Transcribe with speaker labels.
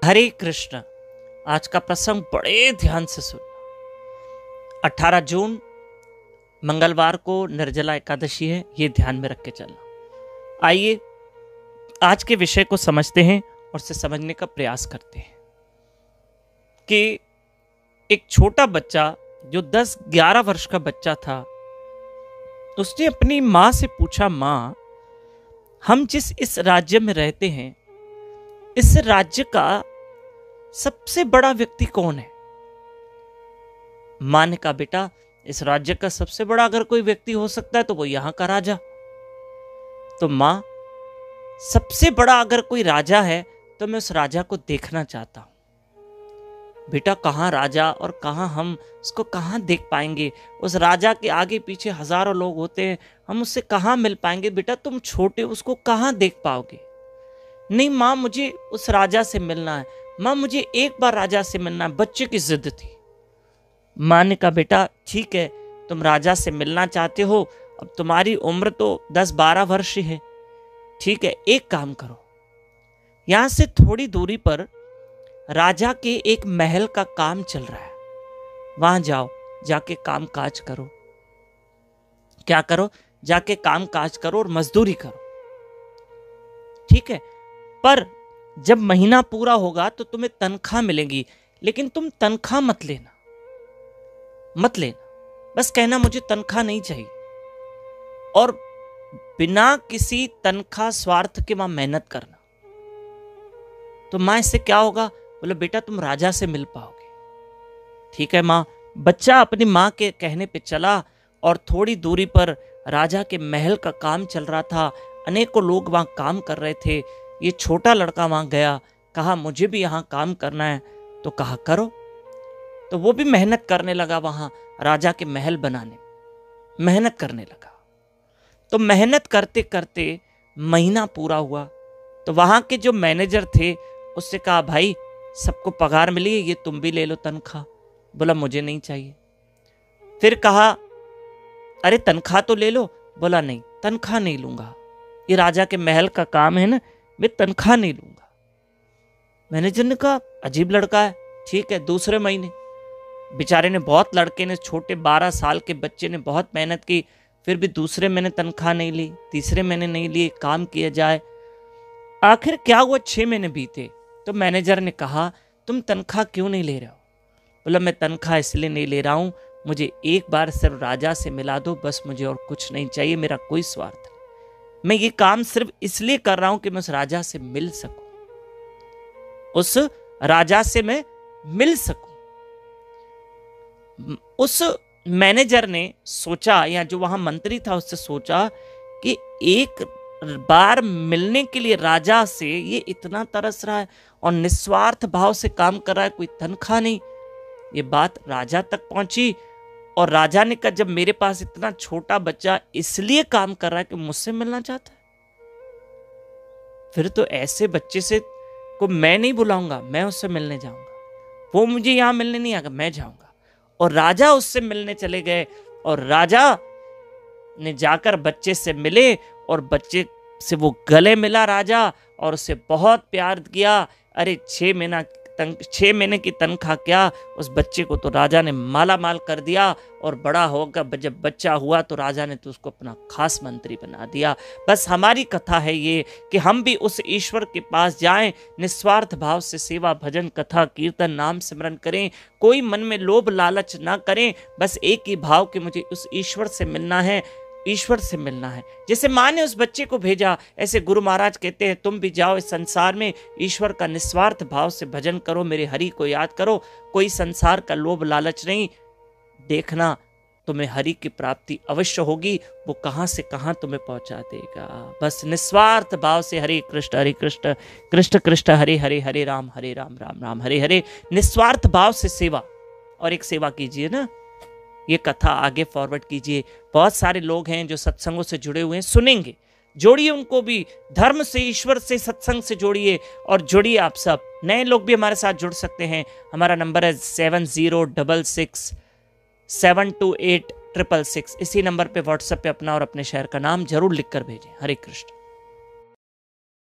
Speaker 1: हरे कृष्ण। आज का प्रसंग बड़े ध्यान से सुनना। 18 जून मंगलवार को निर्जला एकादशी है, ये ध्यान में रख के चलना। आइए आज के विषय को समझते हैं और उसे समझने का प्रयास करते हैं कि एक छोटा बच्चा जो 10-11 वर्ष का बच्चा था, उसने अपनी माँ से पूछा, माँ, हम जिस इस राज्य में रहते हैं, इस राज्य का सबसे बड़ा व्यक्ति कौन है? माँ ने कहा, बेटा, इस राज्य का सबसे बड़ा अगर कोई व्यक्ति हो सकता है तो वो यहां का राजा। तो माँ, सबसे बड़ा अगर कोई राजा है तो मैं उस राजा को देखना चाहता हूं। बेटा, कहां राजा और कहां हम उसको कहां देख पाएंगे? उस राजा के आगे पीछे हजारों लोग होते हैं, हम उससे कहां मिल पाएंगे? बेटा, तुम छोटे, उसको कहां देख पाओगे? नहीं माँ, मुझे उस राजा से मिलना है। माँ, मुझे एक बार राजा से मिलना है। बच्चे की जिद थी। माँ ने कहा, बेटा ठीक है, तुम राजा से मिलना चाहते हो, अब तुम्हारी उम्र तो 10-12 वर्ष ही है। ठीक है, एक काम करो, यहां से थोड़ी दूरी पर राजा के एक महल का काम चल रहा है, वहां जाओ, जाके काम काज करो। क्या करो? जाके काम काज करो और मजदूरी करो। ठीक है, पर जब महीना पूरा होगा तो तुम्हें तनख्वाह मिलेगी, लेकिन तुम तनख्वाह मत लेना। बस कहना मुझे तनख्वाह नहीं चाहिए, और बिना किसी तनख्वाह स्वार्थ के वहां मेहनत करना। तो माँ, इससे क्या होगा? बोले, बेटा तुम राजा से मिल पाओगे। ठीक है माँ। बच्चा अपनी माँ के कहने पे चला और थोड़ी दूरी पर राजा के महल का काम चल रहा था। अनेकों लोग वहां काम कर रहे थे। ये छोटा लड़का वहां गया, कहा मुझे भी यहाँ काम करना है। तो कहा करो। तो वो भी मेहनत करने लगा, वहां राजा के महल बनाने मेहनत करने लगा। तो मेहनत करते करते महीना पूरा हुआ तो वहां के जो मैनेजर थे उससे कहा, भाई सबको पगार मिली है, ये तुम भी ले लो तनख्वाह। बोला, मुझे नहीं चाहिए। फिर कहा, अरे तनख्वाह तो ले लो। बोला, नहीं, तनख्वाह नहीं लूंगा, ये राजा के महल का काम है ना, मैं तनख्वाह नहीं लूंगा। मैनेजर ने कहा, अजीब लड़का है। ठीक है, दूसरे महीने बेचारे ने, बहुत लड़के ने, छोटे 12 साल के बच्चे ने बहुत मेहनत की, फिर भी दूसरे महीने तनख्वाह नहीं ली, तीसरे महीने नहीं ली, काम किया जाए। आखिर क्या हुआ, 6 महीने बीते तो मैनेजर ने कहा, तुम तनख्वाह क्यों नहीं ले रहे हो? बोला, मैं तनख्वाह इसलिए नहीं ले रहा हूं, मुझे एक बार सिर्फ राजा से मिला दो, बस, मुझे और कुछ नहीं चाहिए, मेरा कोई स्वार्थ नहीं। मैं ये काम सिर्फ इसलिए कर रहा हूं कि मैं उस राजा से मिल सकूं, उस राजा से मैं मिल सकूं। उस मैनेजर ने सोचा, या जो वहां मंत्री था उससे सोचा कि एक बार मिलने के लिए राजा से ये इतना तरस रहा है और निस्वार्थ भाव से काम कर रहा है, कोई तनख्वाह नहीं। ये बात राजा तक पहुंची और राजा ने कहा, जब मेरे पास इतना छोटा बच्चा इसलिए काम कर रहा है कि मुझसे मिलना चाहता है, फिर तो ऐसे बच्चे से को मैं नहीं बुलाऊंगा, मैं उससे मिलने जाऊंगा। वो मुझे यहां मिलने नहीं आएगा, मैं जाऊंगा। और राजा उससे मिलने चले गए और राजा ने जाकर बच्चे से मिले और बच्चे से वो गले मिला राजा, और उसे बहुत प्यार किया। अरे 6 महीने की तनख्वाह क्या, उस बच्चे को तो राजा ने माला माल कर दिया, और बड़ा होकर जब बच्चा हुआ तो राजा ने तो उसको अपना खास मंत्री बना दिया। बस हमारी कथा है ये कि हम भी उस ईश्वर के पास जाएं, निस्वार्थ भाव से सेवा, भजन, कथा, कीर्तन, नाम सिमरन करें, कोई मन में लोभ लालच ना करें, बस एक ही भाव कि मुझे उस ईश्वर से मिलना है, ईश्वर से मिलना है। जैसे माँ ने उस बच्चे को भेजा, ऐसे गुरु महाराज कहते हैं, तुम भी जाओ इस संसार में, ईश्वर का निस्वार्थ भाव से भजन करो, मेरे हरि को याद करो, कोई संसार का लोभ लालच नहीं। देखना तुम्हें हरि की प्राप्ति अवश्य होगी, वो कहां से कहां तुम्हें पहुंचा देगा। बस निस्वार्थ भाव से हरे कृष्ण कृष्ण कृष्ण हरे हरे, हरे राम राम राम हरे हरे, निस्वार्थ भाव से सेवा। और एक सेवा कीजिए ना, ये कथा आगे फॉरवर्ड कीजिए। बहुत सारे लोग हैं जो सत्संगों से जुड़े हुए हैं, सुनेंगे, जोड़िए उनको भी, धर्म से, ईश्वर से, सत्संग से जोड़िए, और जुड़िए आप सब। नए लोग भी हमारे साथ जुड़ सकते हैं। हमारा नंबर है 7066728666। इसी नंबर पे व्हाट्सएप पे अपना और अपने शहर का नाम जरूर लिखकर भेजें। हरे कृष्ण।